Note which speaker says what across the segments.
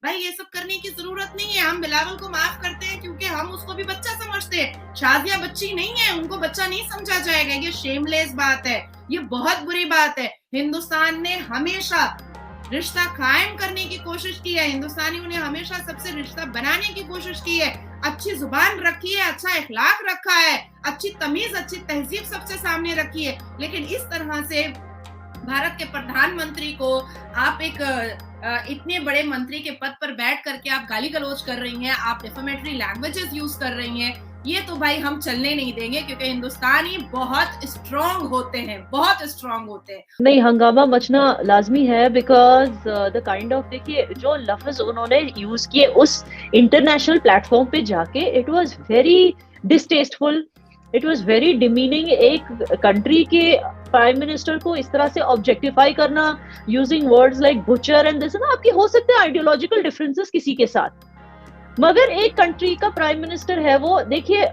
Speaker 1: भाई ये सब करने की जरूरत नहीं है। हम बिलावल को माफ करते हैं क्योंकि हम उसको भी बच्चा समझते हैं। शादिया बच्ची नहीं है, उनको बच्चा नहीं समझा जाएगा। ये शेमलेस बात है, ये बहुत बुरी बात है। हिंदुस्तान ने हमेशा रिश्ता कायम करने की कोशिश की है, हिंदुस्तानियों ने हमेशा सबसे रिश्ता बनाने की कोशिश की है, अच्छी जुबान रखी है, अच्छा इखलाक रखा है, अच्छी तमीज अच्छी तहजीब सबसे सामने रखी है। लेकिन इस तरह से भारत के प्रधानमंत्री को आप एक इतने बड़े मंत्री के पद पर बैठ करके आप गाली गलौज कर रही हैं, आप डिफेमेटरी लैंग्वेजेस यूज कर रही हैं, ये तो भाई हम चलने नहीं देंगे क्योंकि हिंदुस्तानी बहुत स्ट्रांग होते हैं, बहुत स्ट्रांग होते हैं।
Speaker 2: नहीं, हंगामा मचना लाजमी है बिकॉज द काइंड ऑफ, देखिए जो लफ्ज उन्होंने यूज किए उस इंटरनेशनल प्लेटफॉर्म पे जाके, it was very distasteful, it was very demeaning. एक कंट्री के प्राइम मिनिस्टर को इस तरह से ऑब्जेक्टिफाई करना using words like butcher and this ना, आपकी हो सकते हैं आइडियोलॉजिकल डिफरेंसेस किसी के साथ, मगर एक कंट्री का प्राइम मिनिस्टर है वो, देखिए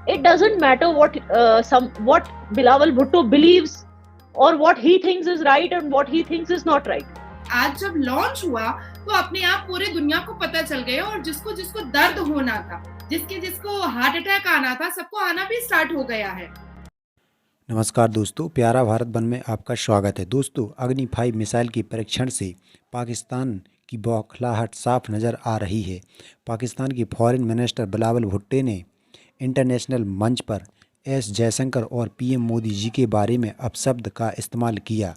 Speaker 2: it doesn't matter what Bilawal Bhutto believes or what he thinks is right and what he thinks is not right.
Speaker 1: आज जब लॉन्च हुआ तो अपने आप पूरे दुनिया को पता चल गया, और जिसको जिसको दर्द होना था, जिसको हार्ट अटैक आना था, सबको आना भी स्टार्ट हो गया है।
Speaker 3: नमस्कार दोस्तों, प्यारा भारत वन में आपका स्वागत है। दोस्तों, अग्नि 5 मिसाइल के परीक्षण से पाकिस्तान की बौखलाहट साफ नज़र आ रही है। पाकिस्तान के फॉरेन मिनिस्टर बिलावल भुट्टो ने इंटरनेशनल मंच पर एस जयशंकर और पीएम मोदी जी के बारे में अपशब्द का इस्तेमाल किया,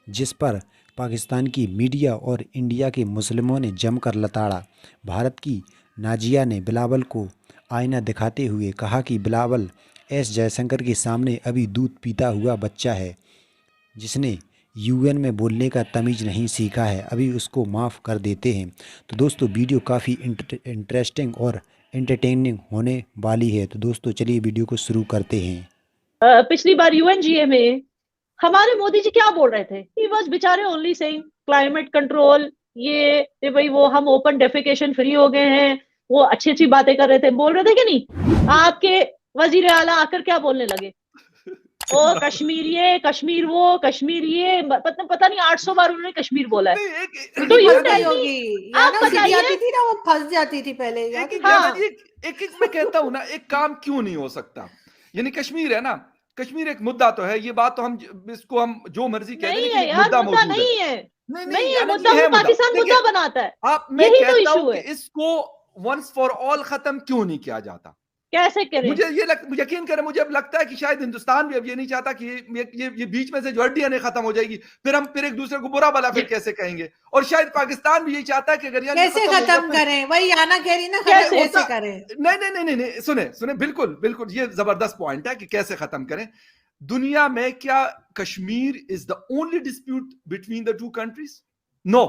Speaker 3: जिस पर पाकिस्तान की मीडिया और इंडिया के मुस्लिमों ने जमकर लताड़ा। भारत की नाजिया ने बिलावल को आईना दिखाते हुए कहा कि बिलावल एस जयशंकर के सामने अभी दूध पीता हुआ बच्चा है, जिसने यूएन में बोलने का तमीज़ नहीं सीखा है, अभी उसको माफ़ कर देते हैं। तो दोस्तों, वीडियो काफ़ी इंटरेस्टिंग और एंटरटेनिंग होने वाली है। तो दोस्तों, चलिए वीडियो को शुरू करते हैं।
Speaker 2: पिछली बार यूएनजीए में हमारे मोदी जी क्या बोल रहे थे? ही वाज बेचारे ओनली सेइंग क्लाइमेट कंट्रोल, ये भाई वो हम ओपन डेफिकेशन फ्री हो गए हैं, वो अच्छी अच्छी बातें कर रहे थे, बोल रहे थे कि नहीं? आपके वजीर आला आकर क्या बोलने लगे? ओ कश्मीर ये, कश्मीर वो, कश्मीर ये, पता नहीं 800 बार उन्होंने कश्मीर बोला है। तो यू टेल मी, आप बताइए
Speaker 4: थी ना, वो फंस जाती थी पहले।
Speaker 5: एक मैं कहता हूँ ना, एक काम क्यों नहीं हो सकता? यानी कश्मीर है ना, कश्मीर एक मुद्दा तो है, ये बात तो हम इसको हम जो मर्जी कह दें, लेकिन मुद्दा मौजूद
Speaker 2: नहीं है,
Speaker 5: नहीं है
Speaker 2: मुद्दा है, पाकिस्तान मुद्दा बनाता है।
Speaker 5: आप, मैं कहता हूँ कि इसको वंस फॉर ऑल खत्म क्यों नहीं किया जाता?
Speaker 2: कैसे करें?
Speaker 5: मुझे यकीन करें, मुझे अब लगता है कि शायद हिंदुस्तान भी अब ये नहीं चाहता कि ये बीच में से जो हड्डियां खत्म हो जाएगी, फिर हम फिर एक दूसरे को बुरा भला फिर कैसे कहेंगे। और शायद पाकिस्तान भी यही चाहता है कि अगर
Speaker 4: कैसे खत्म करें, वही आना कह रही ना, कैसे करें?
Speaker 5: नहीं, सुने, बिल्कुल ये जबरदस्त पॉइंट है कि कैसे खत्म करें। दुनिया में क्या Kashmir is the only dispute between the two countries? No,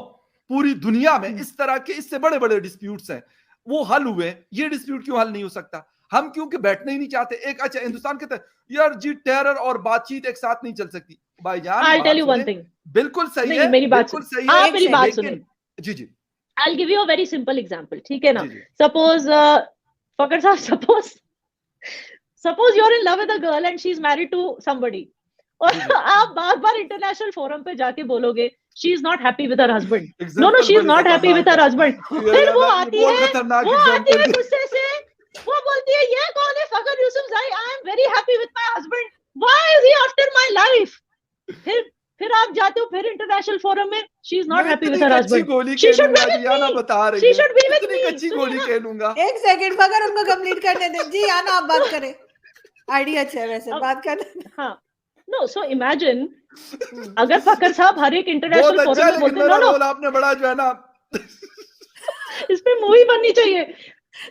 Speaker 5: पूरी दुनिया में इस तरह के इससे बड़े बड़े डिस्प्यूट्स हैं, वो हल हुए, ये डिस्प्यूट क्यों हल नहीं हो सकता? हम क्योंकि बैठने ही नहीं चाहते। एक अच्छा हिंदुस्तान के यार जी, टेरर और बातचीत एक साथ नहीं चल सकती भाईजान।
Speaker 2: I'll tell you one thing.
Speaker 5: बिल्कुल सही है,
Speaker 2: मेरी बात सुनिए, आप मेरी बात सुनिए।
Speaker 5: जी
Speaker 2: I'll give you a very simple example, ठीक है ना? Suppose फकर साहब, suppose you're in love with a girl and she's married to somebody, और आप बार बार इंटरनेशनल फोरम पे जाके बोलोगे she is not happy with her husband. No, she is not happy with her husband. फिर वो आती है गुस्से से, वो बोलती है ये कौन है फकर Yousafzai, I am very happy with my husband, why is he after my life? फिर आप जाते हो फिर इंटरनेशनल फोरम में she is not happy with her husband, she should be with me, she should be with me।
Speaker 5: कच्ची गोली कह लूंगा।
Speaker 4: एक सेकंड फकर, उनको कंप्लीट करने दे जी। आना, आप बात करें, आइडिया अच्छा है वैसे, बात करना।
Speaker 2: हाँ, नो, सो इमेजिन अगर फकर साहब हर एक इंटरनेशनल फोरम में बोलते नो,
Speaker 5: आपने बड़ा जो है ना
Speaker 2: इस पे मूवी बननी चाहिए।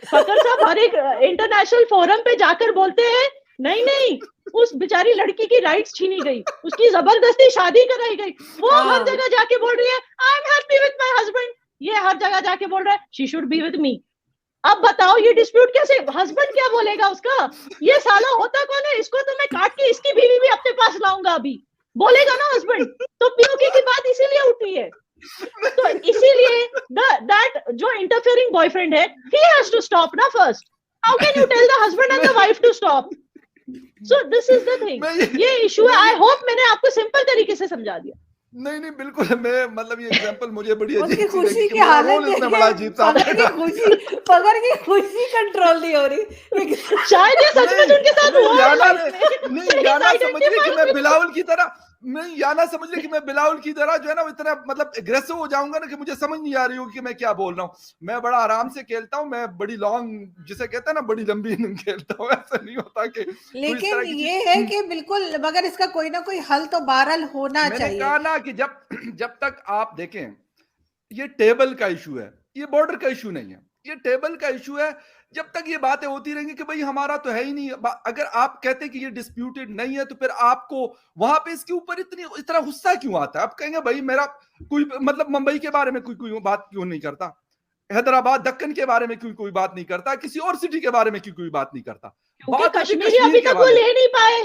Speaker 2: फकर साहब हर एक इंटरनेशनल फोरम पे जाकर बोलते हैं नहीं, उस बेचारी लड़की की राइट्स छीनी गई, उसकी जबरदस्ती शादी कराई गई, वो हर जगह जाके बोल रही है I am happy with my husband, ये हर जगह जाके बोल रहा है she should be with me. अब बताओ ये डिस्प्यूट कैसे, हस्बैंड क्या बोलेगा उसका? ये साला होता कौन है? इसको तो मैं काट के इसकी बीवी भी अपने पास लाऊंगा, अभी बोलेगा ना हस्बैंड। तो पीओके की बात इसीलिए उठी है, तो इसीलिए दैट जो इंटरफेयरिंग बॉयफ्रेंड है, he has to stop ना first. How can you tell the husband and the wife to stop? So this is the thing. ये इशू है। I hope मैंने आपको सिंपल तरीके से समझा दिया।
Speaker 5: नहीं नहीं बिल्कुल, मैं मतलब ये एग्जांपल मुझे बड़ी
Speaker 4: उसकी
Speaker 5: अजीब सी
Speaker 4: खुशी
Speaker 5: लगी कि
Speaker 4: की
Speaker 5: मेरा
Speaker 4: हालत
Speaker 5: रोल इसमें बड़ा अजीब सा
Speaker 4: पकड़ की खुशी कंट्रोल नहीं हो रही।
Speaker 2: शायद ये सचमुच उनके साथ
Speaker 5: नहीं,
Speaker 2: हुआ है
Speaker 5: याना
Speaker 2: लाइफ में।
Speaker 5: नहीं,
Speaker 2: He is
Speaker 5: याना समझ रही कि मैं
Speaker 2: identifying with
Speaker 5: बिलावल की तरह, नहीं याना समझ रही कि मैं बिलावल की तरह जो है ना वो इतना मतलब एग्रेसिव हो जाऊंगा ना कि मुझे समझ नहीं आ रही होगी कि मैं क्या बोल रहा हूँ। मैं बड़ा आराम से खेलता हूँ, मैं बड़ी लॉन्ग जिसे कहते हैं ना बड़ी लंबी इनिंग खेलता हूँ, ऐसा नहीं होता कि कोई इस
Speaker 4: लेकिन
Speaker 5: तरह की
Speaker 4: ये
Speaker 5: चीज।
Speaker 4: है कि बिल्कुल, मगर इसका कोई ना कोई हल तो बहरहाल होना
Speaker 5: मैंने
Speaker 4: चाहिए।
Speaker 5: कहा ना कि जब जब तक आप देखें, ये टेबल का इशू है, ये बॉर्डर का इशू नहीं है, ये टेबल का इशू है। जब तक ये बातें होती रहेंगी कि भाई हमारा तो है ही नहीं, अगर आप कहते हैं कि ये डिस्प्यूटेड नहीं है तो फिर आपको वहां पे इसके ऊपर इतना गुस्सा क्यों आता है? आप कहेंगे भाई मेरा कोई मतलब मुंबई के बारे में कोई बात क्यों नहीं करता, हैदराबाद दक्कन के बारे में कोई बात नहीं करता, किसी और सिटी के बारे में कोई बात नहीं करता,
Speaker 2: क्योंकि
Speaker 5: बात होती
Speaker 2: कश्मीरी
Speaker 5: कश्मीर
Speaker 2: अभी
Speaker 5: के
Speaker 2: तक वो
Speaker 5: बारे में।
Speaker 2: ले नहीं पाए,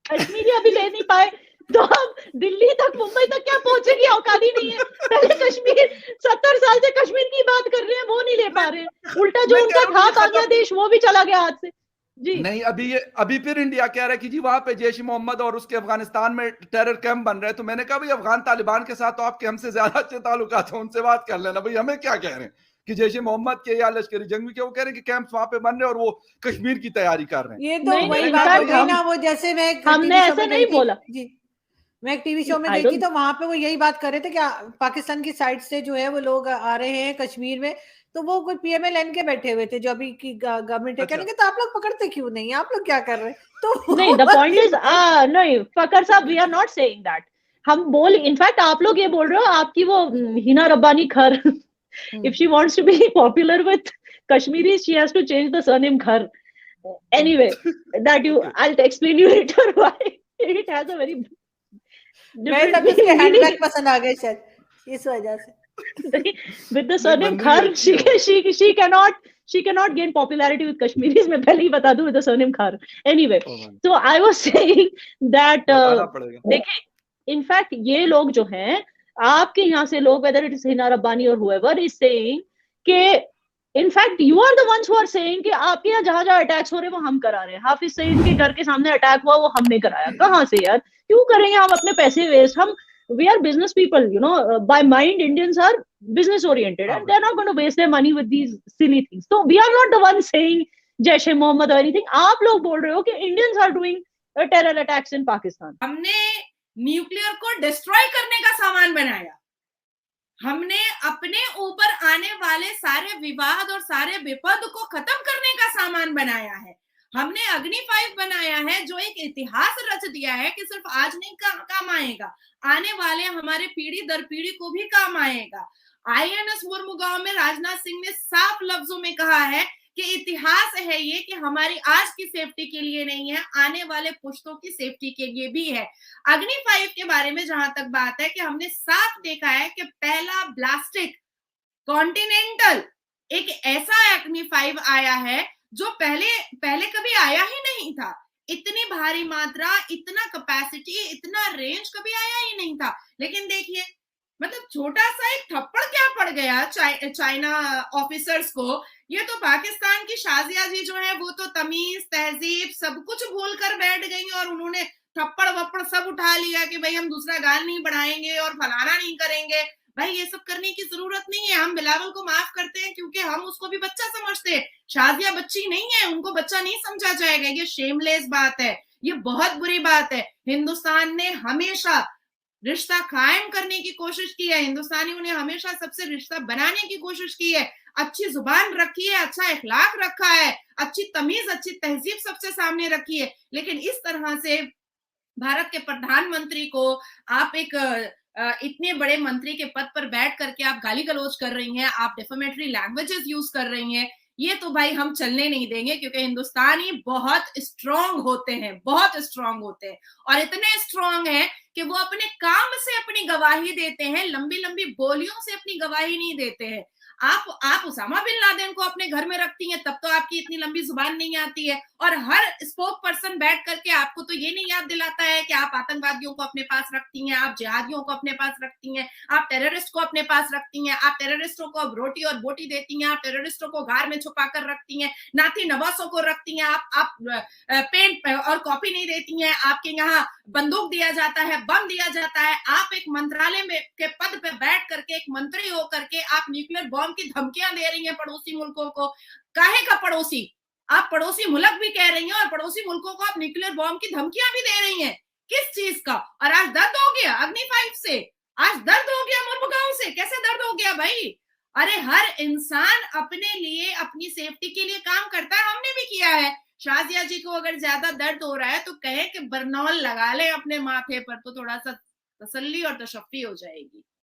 Speaker 2: कश्मीरी अभी ले नहीं पाए, तो हम दिल्ली तक मुंबई तक क्या पहुंचेगी, औकात ही नहीं है। पहले कश्मीर 70 साल से कश्मीर की बात कर रहे हैं, वो नहीं ले पा रहे हैं। उल्टा जो
Speaker 5: मैं कह
Speaker 2: उनका
Speaker 5: रहा हूँ
Speaker 2: था
Speaker 5: ये खत्म
Speaker 2: बांग्लादेश वो भी चला गया हाथ से। जी
Speaker 5: नहीं। अभी फिर इंडिया कह रहा है कि जी वहां पे जैश मोहम्मद और उसके अफगानिस्तान में टेरर कैंप बन रहे हैं। तो मैंने कहा भाई अफगान तालिबान के साथ तो आपके हमसे ज्यादा अच्छे ताल्लुकात हैं, उनसे बात कर लेना। भाई हमें क्या कह रहे हैं कि जैश मोहम्मद के या लश्करी जंगी के, वो कह रहे हैं कि कैंप्स वहां पे बन रहे हैं और वो कश्मीर की तैयारी कर रहे हैं।
Speaker 4: ये तो
Speaker 2: नहीं
Speaker 4: वही
Speaker 2: नहीं,
Speaker 4: बात हो
Speaker 2: इनफैक्ट
Speaker 4: गई
Speaker 2: हम
Speaker 4: ना, वो जैसे मैं एक
Speaker 2: हमने
Speaker 4: टीवी शो
Speaker 2: ऐसे
Speaker 4: में गई
Speaker 2: नहीं
Speaker 4: थी
Speaker 2: बोला।
Speaker 4: जी, मैं एक टीवी शो में
Speaker 2: आई
Speaker 4: गई थी
Speaker 2: डोंट
Speaker 4: तो वहां पे वो यही बात कर रहे थे कि पाकिस्तान की साइड से जो है वो लोग आ रहे हैं कश्मीर में। तो वो कोई पीएमएलएन के बैठे हुए थे जो अभी की गवर्नमेंट है, कहने
Speaker 5: अच्छा
Speaker 4: के तो आप लोग पकड़ते क्यों नहीं, आप लोग क्या कर रहे हैं? तो
Speaker 2: नहीं, द पॉइंट इज नहीं फकर साहब, we are not saying that. हम बोल इनफैक्ट आप लोग ये बोल रहे हो आपकी वो हिना रब्बानी खर, if she wants to be popular with Kashmiris, she has to change the surname Khar. Anyway, that you,
Speaker 5: okay
Speaker 2: I'll explain you later why it has a very
Speaker 4: मैं
Speaker 2: different
Speaker 4: तब उसके
Speaker 2: meaning.
Speaker 4: हैंडबैग पसंद आ गए शायद इस वजह से।
Speaker 2: With the
Speaker 5: नहीं
Speaker 2: surname
Speaker 5: बननी भी
Speaker 2: Khar,
Speaker 5: अच्छी है वो।
Speaker 2: she cannot gain popularity with Kashmiris. मैं पहले ही बता दूं with the surname Khar. Anyway,
Speaker 5: ओ भाई,
Speaker 2: so I was saying that
Speaker 5: बताना पड़ेगा।
Speaker 2: देखिए इनफैक्ट ये लोग जो हैं आपके यहाँ से लोग, whether it is Hina Rabbani or whoever is saying कि in fact you are the ones who are saying कि आपके यहाँ जहां जहां अटैक्स हो रहे हैं वो हम करा रहे हैं। हाफिज सईद के घर के सामने अटैक हुआ, वो हमने कराया। कहाँ से यार, क्यों करेंगे हम अपने पैसे वेस्ट? हम we are business people, you know, by mind Indians are business oriented
Speaker 5: हाँ
Speaker 2: and
Speaker 5: भाई,
Speaker 2: they're not going to waste their money with these silly things. So we are not the ones saying Jaish A Mohammad or anything. आप लोग बोल रहे हो कि Indians are doing terror attacks in Pakistan.
Speaker 1: हमने nuclear को डिस्ट्रॉय करने का सामान बनाया, हमने अपने ऊपर आने वाले सारे विवाद और सारे विपद को खत्म करने का सामान बनाया है। हमने अग्नि 5 बनाया है जो एक इतिहास रच दिया है कि सिर्फ आज नहीं काम आएगा, आने वाले हमारे पीढ़ी दर पीढ़ी को भी काम आएगा। आईएनएस मुर्मुगांव में राजनाथ सिंह ने साफ लफ्जों में कहा है कि इतिहास है ये कि हमारी आज की सेफ्टी के लिए नहीं है, आने वाले पुश्तों की सेफ्टी के लिए भी है। अग्नि 5 के बारे में जहां तक बात है कि हमने साफ देखा है कि पहला ब्लास्टिक कॉन्टिनेंटल एक ऐसा अग्नि 5 आया है जो पहले कभी आया ही नहीं था। इतनी भारी मात्रा, इतना कैपेसिटी, इतना रेंज कभी आया ही नहीं था। लेकिन देखिए मतलब छोटा सा एक थप्पड़ क्या पड़ गया चाइना ऑफिसर्स को। ये तो पाकिस्तान की शाजिया जी जो है वो तो तमीज तहजीब सब कुछ भूल कर बैठ गई और उन्होंने थप्पड़ वप्पड़ सब उठा लिया कि भाई हम दूसरा गाल नहीं बढ़ाएंगे और फलाना नहीं करेंगे। भाई ये सब करने की जरूरत नहीं है। हम बिलावल को माफ करते हैं क्योंकि हम उसको भी बच्चा समझते हैं। शाजिया बच्ची नहीं है, उनको बच्चा नहीं समझा जाएगा। ये शेमलेस बात है, ये बहुत बुरी बात है। हिंदुस्तान ने हमेशा रिश्ता कायम करने की कोशिश की है, हिंदुस्तानियों ने हमेशा सबसे रिश्ता बनाने की कोशिश की है, अच्छी जुबान रखी है, अच्छा इखलाक रखा है, अच्छी तमीज अच्छी तहजीब सबसे सामने रखी है। लेकिन इस तरह से भारत के प्रधानमंत्री को आप एक इतने बड़े मंत्री के पद पर बैठ करके आप गाली गलौज कर रही हैं, आप डिफेमेटरी लैंग्वेजेस यूज कर रही हैं, ये तो भाई हम चलने नहीं देंगे। क्योंकि हिंदुस्तानी बहुत स्ट्रांग होते हैं, बहुत स्ट्रांग होते हैं और इतने स्ट्रांग हैं कि वो अपने काम से अपनी गवाही देते हैं, लंबी लंबी बोलियों से अपनी गवाही नहीं देते हैं। आप उसामा बिन लादेन को अपने घर में रखती हैं, तब तो आपकी इतनी लंबी जुबान नहीं आती है। और हर स्पोक पर्सन बैठ करके आपको तो ये नहीं याद दिलाता है कि आप आतंकवादियों को अपने पास रखती हैं, आप जिहादियों को अपने पास रखती हैं, आप टेररिस्ट को अपने पास रखती हैं, आप टेररिस्टों को अब रोटी और बोटी देती हैं, आप टेररिस्टों को घर में छुपा कर रखती हैं, नाती नवासों को रखती हैं, आप पेन और कॉपी नहीं देती हैं, आपके यहाँ बंदूक दिया जाता है, बम दिया जाता है, आप एक मंत्रालय में के पद पे बैठ करके एक मंत्री हो करके आप न्यूक्लियर बॉम्ब की धमकियां दे रही हैं पड़ोसी मुल्कों को। काहे का पड़ोसी? आप पड़ोसी मुल्क भी कह रही हैं और पड़ोसी मुल्कों को आप न्यूक्लियर बॉम्ब की धमकियां भी दे रही हैं। किस चीज का? और आज दर्द हो गया अग्नि 5 से, आज दर्द हो गया मुरमुगांव से। कैसे दर्द हो गया भाई? अरे हर इंसान अपने लिए, अपनी सेफ्टी के लिए काम करता है, हमने भी किया है। शाजिया जी को अगर ज्यादा दर्द हो रहा है तो कहे कि बरनौल लगा ले अपने माथे पर, तो थोड़ा सा तसल्ली और तशफ़ी हो जाएगी।